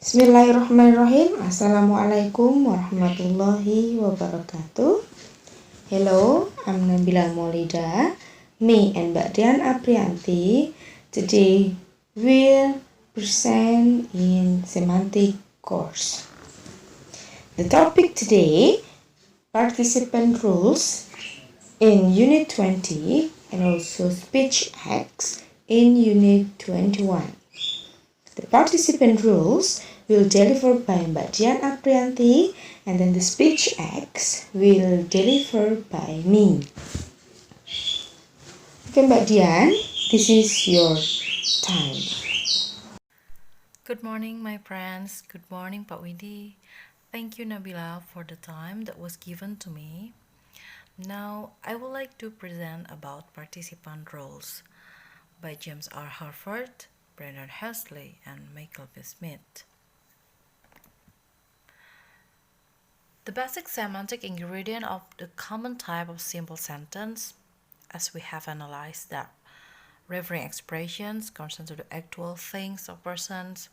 Bismillahirrahmanirrahim. Assalamualaikum warahmatullahi wabarakatuh. Hello, I'm Nabiela Maulida. Me and DIan Aprianti today will present in semantic course. The topic today, participant rules in Unit 20 and also speech acts in Unit 21. The participant rules will delivered by DIan Aprianti, and then the speech acts will delivered by me. Okay, DIan, this is your time. Good morning, my friends. Good morning, Pak Windy. Thank you, Nabiela, for the time that was given to me. Now, I would like to present about participant roles by James R. Harford, Brendan Hesley, and Michael B. Smith. The basic semantic ingredient of the common type of simple sentence, as we have analyzed that referring expressions correspond to the actual things or persons.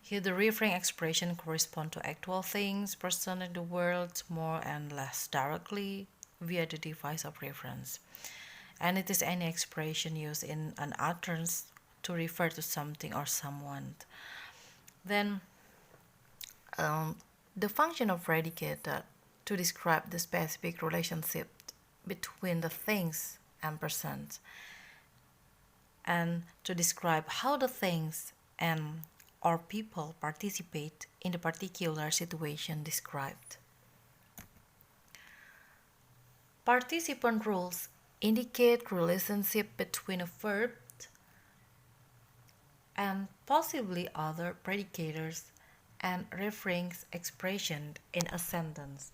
Here, the referring expression correspond to actual things present in the world more and less directly via the device of reference. And it is any expression used in an utterance to refer to something or someone. Then, the function of predicate to describe the specific relationship between the things and persons, and to describe how the things and or people participate in the particular situation described. Participant rules indicate relationship between a verb and possibly other predicators and referring expression in a sentence.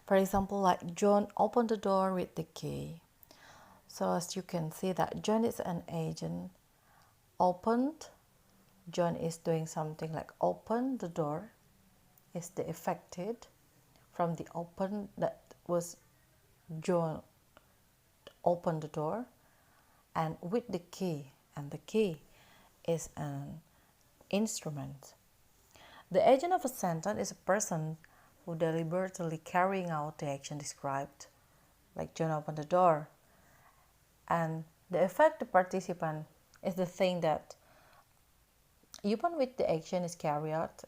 For example, like John opened the door with the key. So as you can see that John is an agent. Opened, John is doing something like open the door is the affected from the open that was John opened the door, and with the key, and the key is an instrument. The agent of a sentence is a person who deliberately carrying out the action described, like John opened the door. And the effective participant is the thing that even with the action is carried out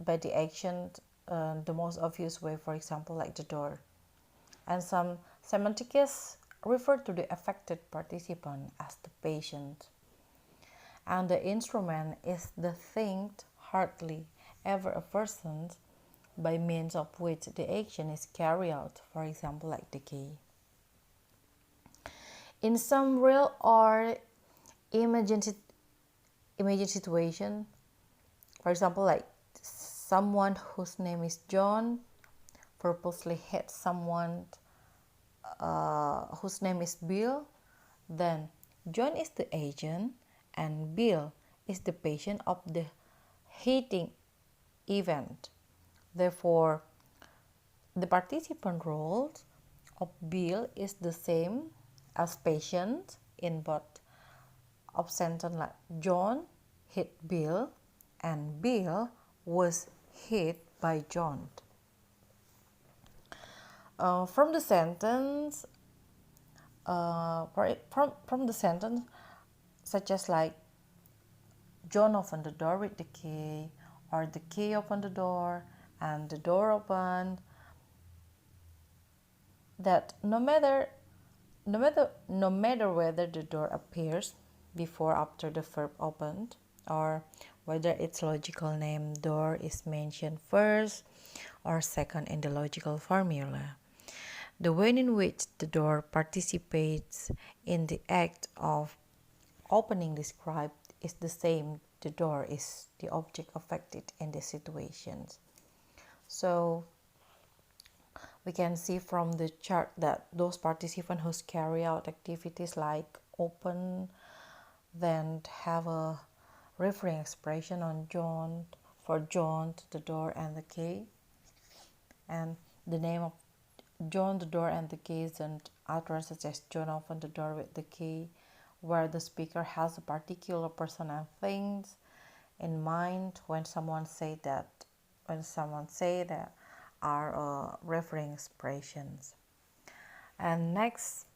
by the action, the most obvious way, for example, like the door. And some semantics refer to the affected participant as the patient. And the instrument is the thing hardly ever a person by means of which the action is carried out, for example, like the key. In some real or imagined situation, for example, like someone whose name is John purposely hit someone whose name is Bill, then John is the agent and Bill is the patient of the hitting event. Therefore, the participant role of Bill is the same as patient in both of sentence, like John hit Bill and Bill was hit by John. From the sentence, from the sentence, such as like John opened the door with the key, or the key opened the door and the door opened, that no matter whether the door appears before or after the verb opened, or whether its logical name door is mentioned first or second in the logical formula, the way in which the door participates in the act of opening described is the same. The door is the object affected in the situations. So we can see from the chart that those participants who carry out activities like open, then have a referring expression on John, for John, the door and the key, and the name of John, the door and the key is an utterance such as John opened the door with the key, where the speaker has a particular person and things, in mind when someone say there are referring expressions. And next,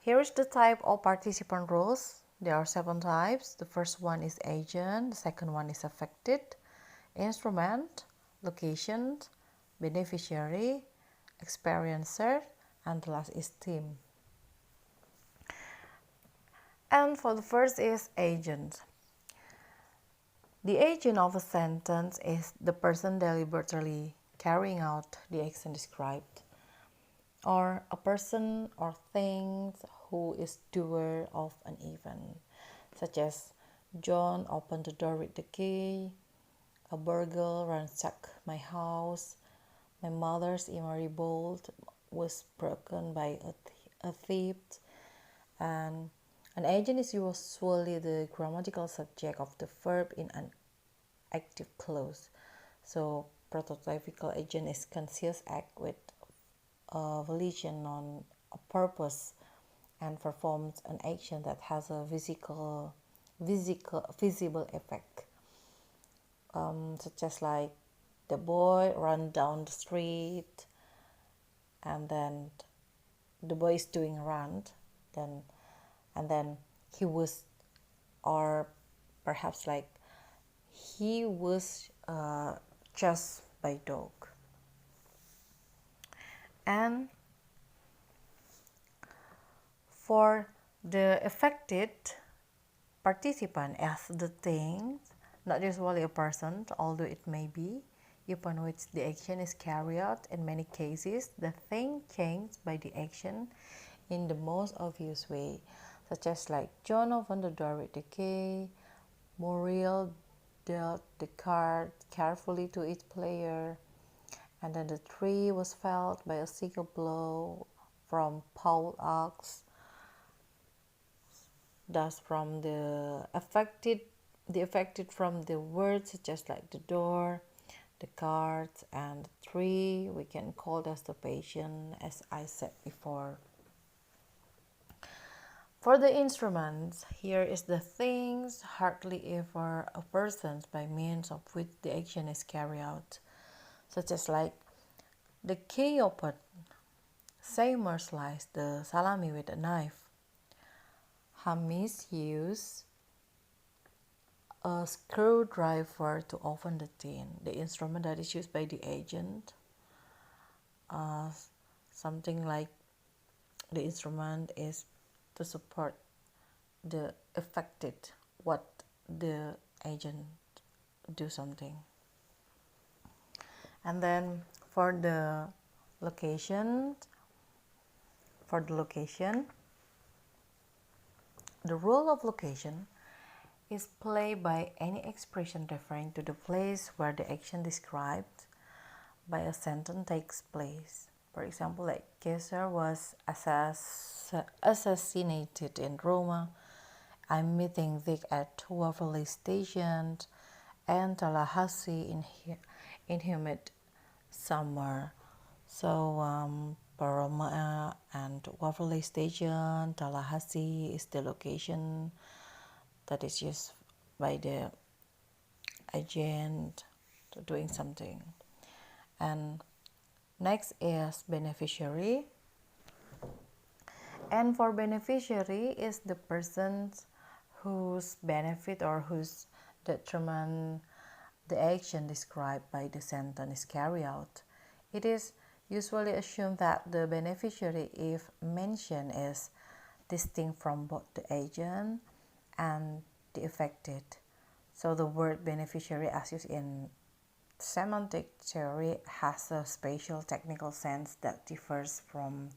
here is the type of participant roles. There are 7 types. The first one is agent, the second one is affected, instrument, location, beneficiary, experiencer, and the last is team. And for the first is agent. The agent of a sentence is the person deliberately carrying out the action described, or a person or thing who is doer of an event, such as John opened the door with the key, a burglar ransacked my house, my mother's emery bolt was broken by a thief, and an agent is usually the grammatical subject of the verb in an active clause. So prototypical agent is conscious act with a volition on a purpose and performs an action that has a visible effect, such as like the boy ran down the street, and then the boy is doing a run, and then he was, or perhaps like he was chased by dog. And for the affected participant as the thing, not usually a person, although it may be, upon which the action is carried out. In many cases, the thing changed by the action in the most obvious way, such as like John opened the door with the key, Muriel dealt the card carefully to each player, and then the tree was felled by a single blow from Paul Ox. Thus, from the affected from the words such as like the door, the cards, and the tree, we can call as the patient, as I said before. For the instruments, here is the things, hardly ever a person by means of which the action is carried out, such as like the key opened, Seymour sliced the salami with a knife, Hamis used a screwdriver to open the tin. The instrument that is used by the agent, something like the instrument is to support the affected what the agent do something. And then for the location, the role of location is played by any expression referring to the place where the action described by a sentence takes place. For example, like Caesar was assassinated in Rome, I'm meeting Vic at Waverly Station, and Tallahassee in humid summer. So Roma and Waverly Station, Tallahassee is the location that is used by the agent to doing something. And next is beneficiary. And for beneficiary is the person whose benefit or whose detriment the action described by the sentence is carried out. It is usually assumed that the beneficiary, if mentioned, is distinct from both the agent and the affected. So the word beneficiary, as used in semantic theory, has a spatial technical sense that differs from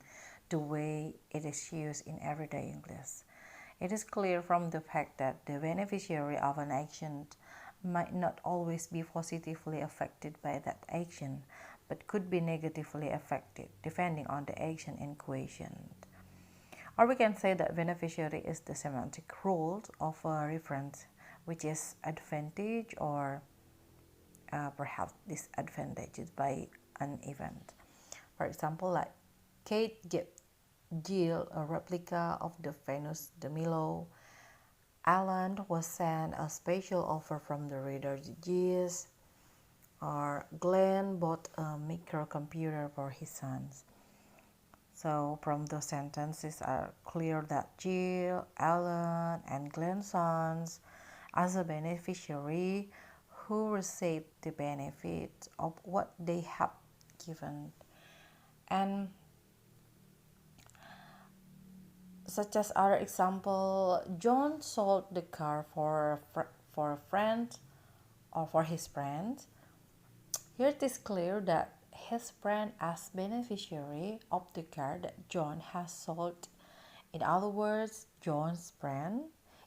the way it is used in everyday English. It is clear from the fact that the beneficiary of an action might not always be positively affected by that action, but could be negatively affected depending on the action in question. Or we can say that beneficiary is the semantic rule of a reference, which is advantaged or perhaps disadvantaged by an event. For example, like Kate gave Jill a replica of the Venus de Milo, Alan was sent a special offer from the reader G's, or Glenn bought a microcomputer for his sons. So from those sentences are clear that Jill, Alan, and Glenn's sons as a beneficiary who received the benefit of what they have given. And such as other example, John sold the car for a friend or for his friend. Here it is clear that his friend as beneficiary of the car that John has sold. In other words, John's friend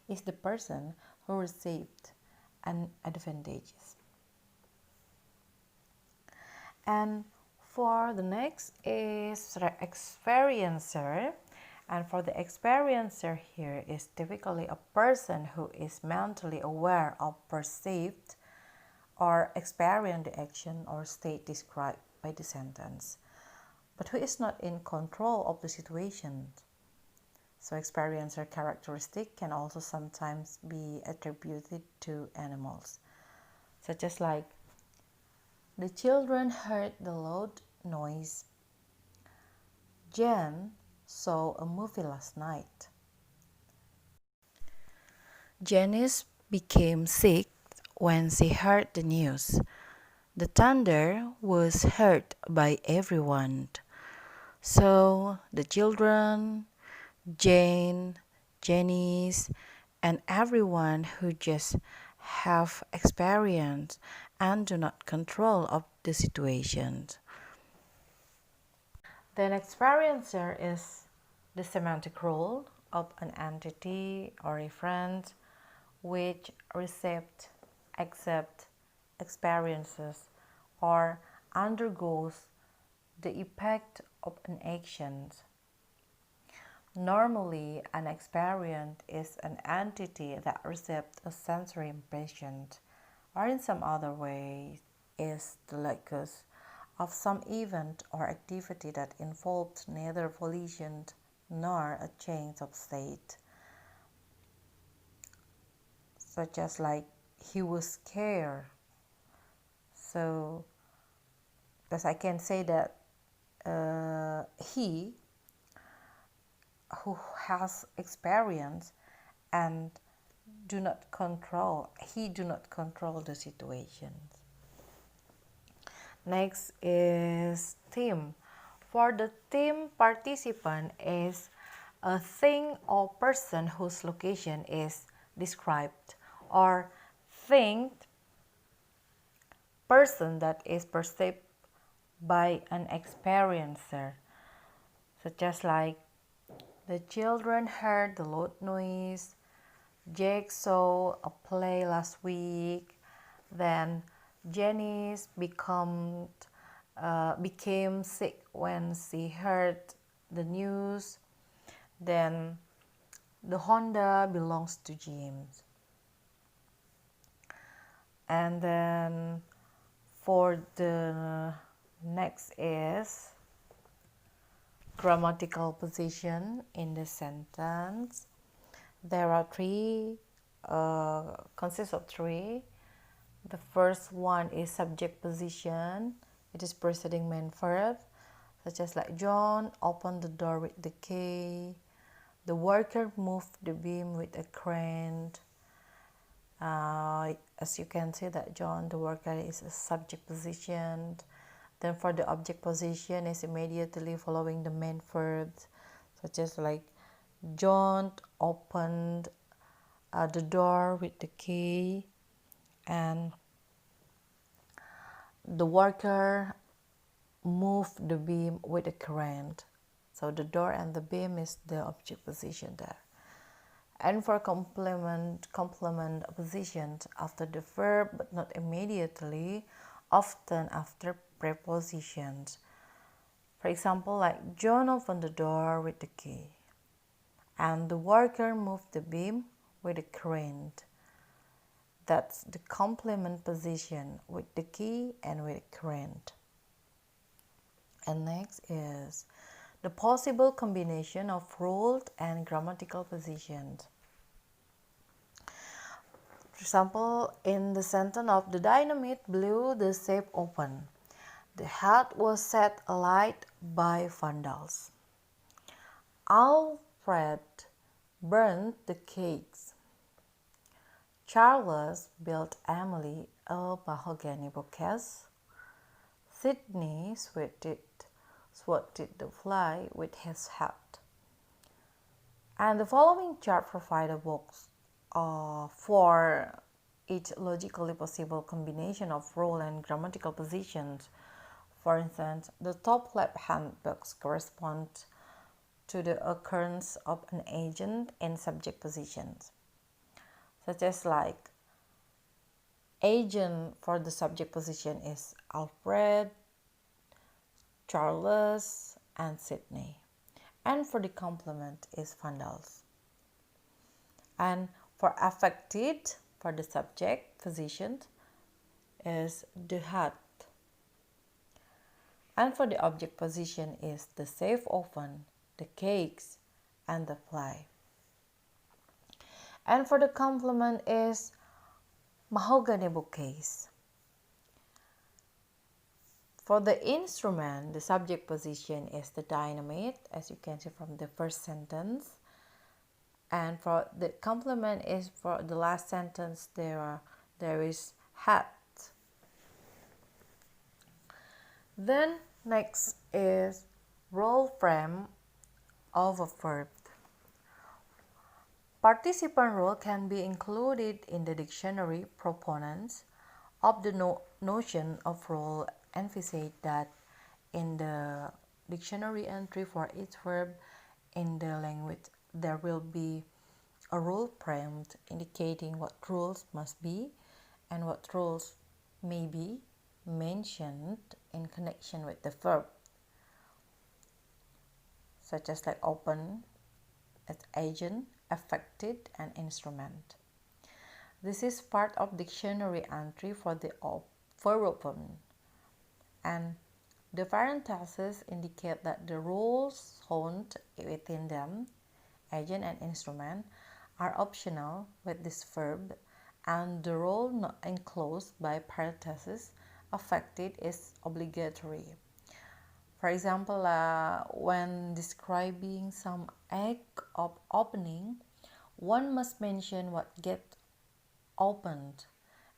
is the person who received an advantage. And for the next is the experiencer. And for the experiencer here is typically a person who is mentally aware of perceived or experience the action or state described by the sentence, but who is not in control of the situation. So experiencer characteristic can also sometimes be attributed to animals, such as like the children heard the loud noise. Jen saw a movie last night. Janice became sick when she heard the news. The thunder was heard by everyone. So the children, Jane, Janice, and everyone who just have experience and do not control of the situation. Then experiencer is the semantic role of an entity or referent which received, accept, experiences, or undergoes the effect of an action. Normally, an experient is an entity that received a sensory impression, or in some other way is the locus of some event or activity that involved neither volition nor a change of state, such as like he was scared. So, as I can say that he who has experience and do not control the situation. Next is team. For the team participant is a thing or person whose location is described, or thing, person that is perceived by an experiencer, such as like the children heard the loud noise, Jake saw a play last week, then Janice became sick when she heard the news, then the Honda belongs to James. And then for the next is grammatical position in the sentence. There are three, consists of three. The first one is subject position. It is preceding main verb, such as like John opened the door with the key. The worker moved the beam with a crane. As you can see that John, the worker, is a subject position. Then for the object position is immediately following the main verbs, such as like John opened the door with the key, and the worker moved the beam with a crane. So the door and the beam is the object position there. And for complement position after the verb but not immediately, often after prepositions. For example, like John opened the door with the key, and the worker moved the beam with a crane. That's the complement position with the key and with a crane. And next is the possible combination of ruled and grammatical positions. For example, in the sentence of the dynamite blew the safe open. The hut was set alight by vandals. Alfred burned the cakes. Charles built Emily a mahogany bookcase. Sydney swatted the fly with his hat. And the following chart provides a box for each logically possible combination of role and grammatical positions. For instance, the top left-hand box corresponds to the occurrence of an agent in subject positions, such as like agent for the subject position is Alfred, Charles, and Sydney, and for the complement is vandals. And for affected for the subject position is the hut, and for the object position is the safe open, the cakes, and the fly. And for the complement is mahogany bookcase. For the instrument, the subject position is the dynamite, as you can see from the first sentence. And for the complement is for the last sentence, there is hat. Then next is role frame of a verb. Participant role can be included in the dictionary. Proponents of the notion of role emphasize that in the dictionary entry for each verb in the language there will be a role framed indicating what rules must be and what rules may be mentioned in connection with the verb, such as like open as agent, affected, and instrument. This is part of dictionary entry for the verb open, and the parentheses indicate that the roles found within them, agent and instrument, are optional with this verb, and the role not enclosed by parentheses, affected, is obligatory. For example, when describing some act of opening, one must mention what gets opened,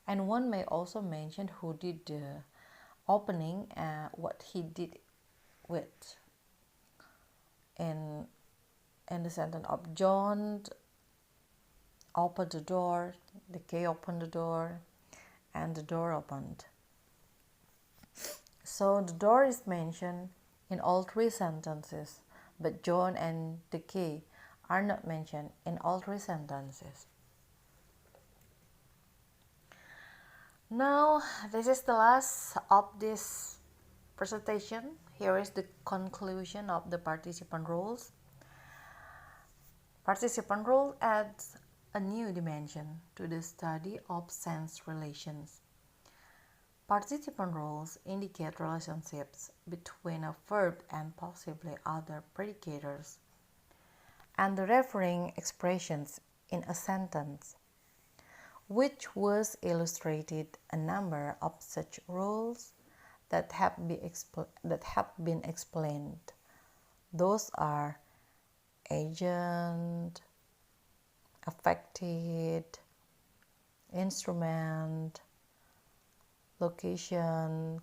and one may also mention who did the opening and what he did with. In the sentence of John opened the door, the key opened the door, and the door opened. So the door is mentioned in all three sentences, but John and the key are not mentioned in all three sentences. Now, this is the last of this presentation. Here is the conclusion of the participant roles. Participant role adds a new dimension to the study of sense relations. Participant roles indicate relationships between a verb and possibly other predicators, and the referring expressions in a sentence, which was illustrated a number of such roles that have been explained. Those are agent, affected, instrument, location,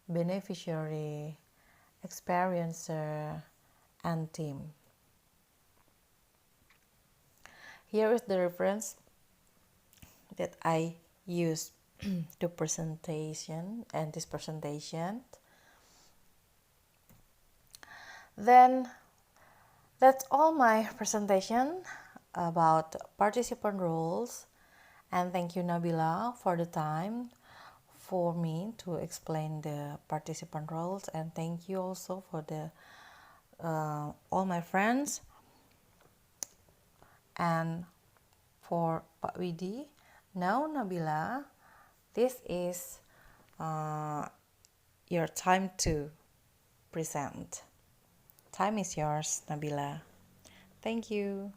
beneficiary, experiencer, and team. Here is the reference that I use to presentation and this presentation. Then that's all my presentation about participant roles, and thank you Nabiela for the time for me to explain the participant roles, and thank you also for the all my friends and for Pak Widi. Now Nabiela, this is your time to present. Time is yours, Nabiela. Thank you.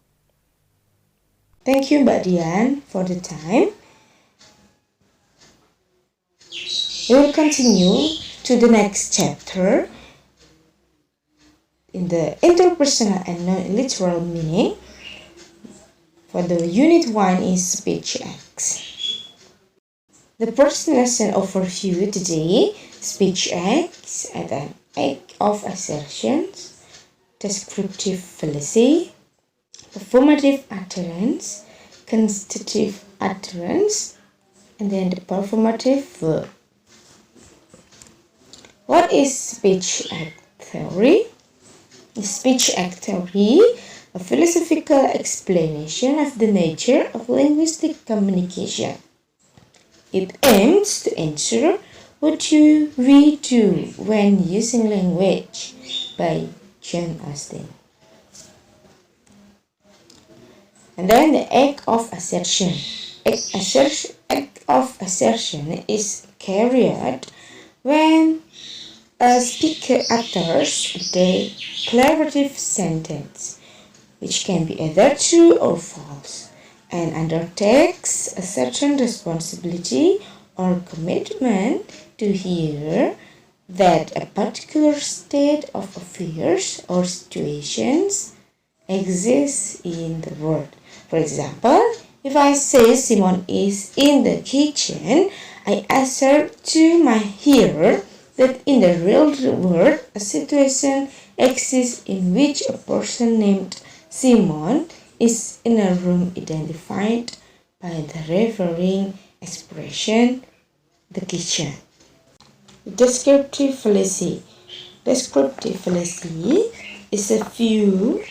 Thank you, Mbak Dian, for the time. We will continue to the next chapter in the interpersonal and non-literal meaning. For the unit 1 is speech acts. The first lesson overview today, speech acts are an act of assertions, descriptive fallacy, performative utterance, constitutive utterance, and then the performative verb. What is speech act theory? Speech act theory, a philosophical explanation of the nature of linguistic communication. It aims to answer what we do when using language, by John Austin. And then the act of assertion. Act of assertion is carried when a speaker utters a declarative sentence, which can be either true or false, and undertakes a certain responsibility or commitment to hear that a particular state of affairs or situations exists in the world. For example, if I say Simon is in the kitchen, I assert to my hearer that in the real world, a situation exists in which a person named Simon is in a room identified by the referring expression, the kitchen. Descriptive fallacy. Descriptive fallacy is a view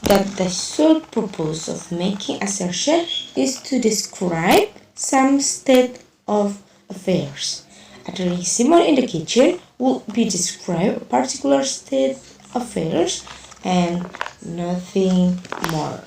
that the sole purpose of making assertion is to describe some state of affairs. Uttering Simon in the kitchen would be describe a particular state of affairs and nothing more.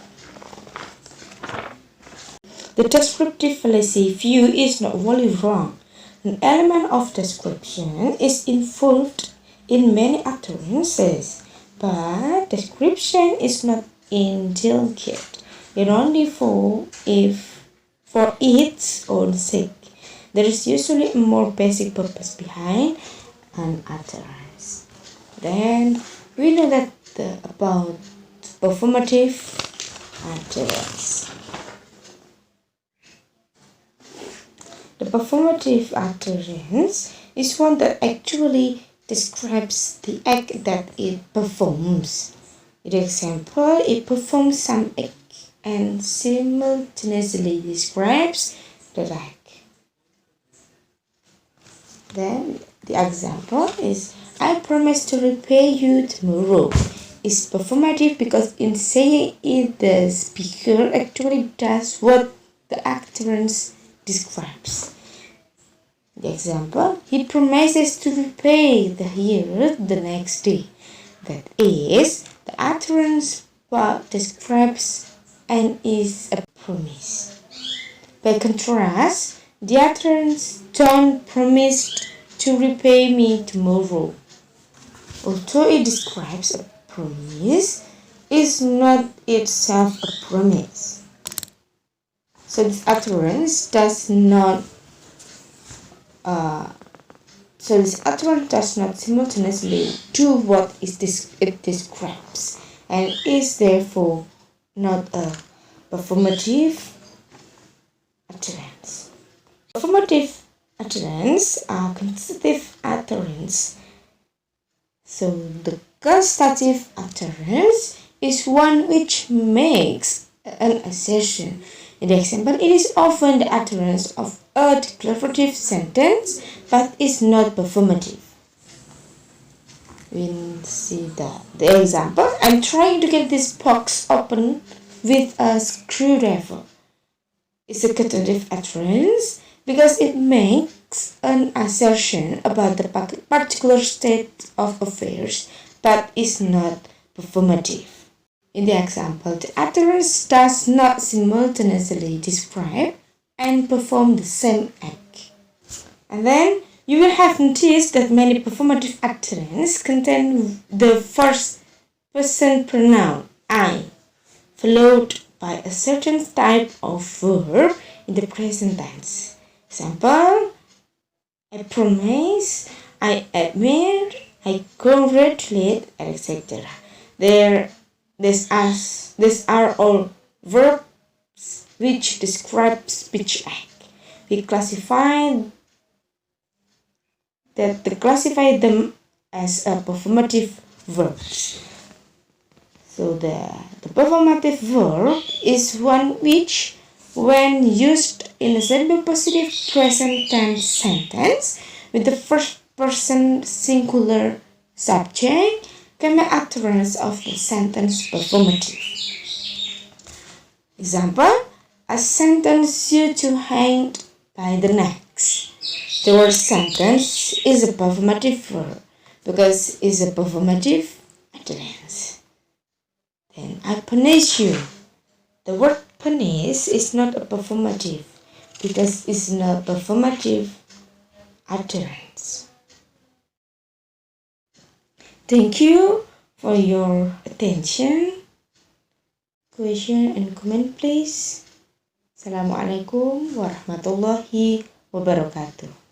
The descriptive fallacy view is not wholly wrong. An element of description is involved in many utterances, but description is not indelicate. It only for its own sake. There is usually a more basic purpose behind an utterance. Then we know that about performative utterance. The performative utterance is one that actually describes the act that it performs. In example, it performs some act and simultaneously describes the act. Then the example is, I promise to repay you tomorrow. It's performative because in saying it, the speaker actually does what the utterance describes. The example, he promises to repay the hearer the next day. That is, the utterance describes and is a promise. By contrast, the utterance, John promised to repay me tomorrow. Although it describes a promise, is not itself a promise. So this utterance does not simultaneously do what it describes, and is therefore not a performative utterance. Performative utterance are constitutive utterance. So the constitutive utterance is one which makes an assertion. In the example, it is often the utterance of a declarative sentence, but is not performative. We see the example. I'm trying to get this box open with a screwdriver. It's a constitutive utterance because it makes an assertion about the particular state of affairs, but is not performative. In the example, the utterance does not simultaneously describe and perform the same act. And then you will have noticed that many performative utterances contain the first person pronoun I, followed by a certain type of verb in the present tense. Example, I promise, I admire, I congratulate, etc. There, these are all verbs which describe speech act. We classify them as a performative verbs. So the performative verb is one which, when used in a simple positive present tense sentence with the first person singular subject, can make utterance of the sentence performative. Example, a sentence you to hang by the neck. The word sentence is a performative verb because it's a performative utterance. Then I punish you. The word punish is not a performative because it's not performative utterance. Thank you for your attention. Question and comment please. Assalamualaikum warahmatullahi wabarakatuh.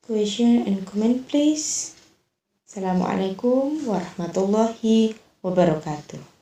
question and comment please. Assalamualaikum warahmatullahi wabarakatuh.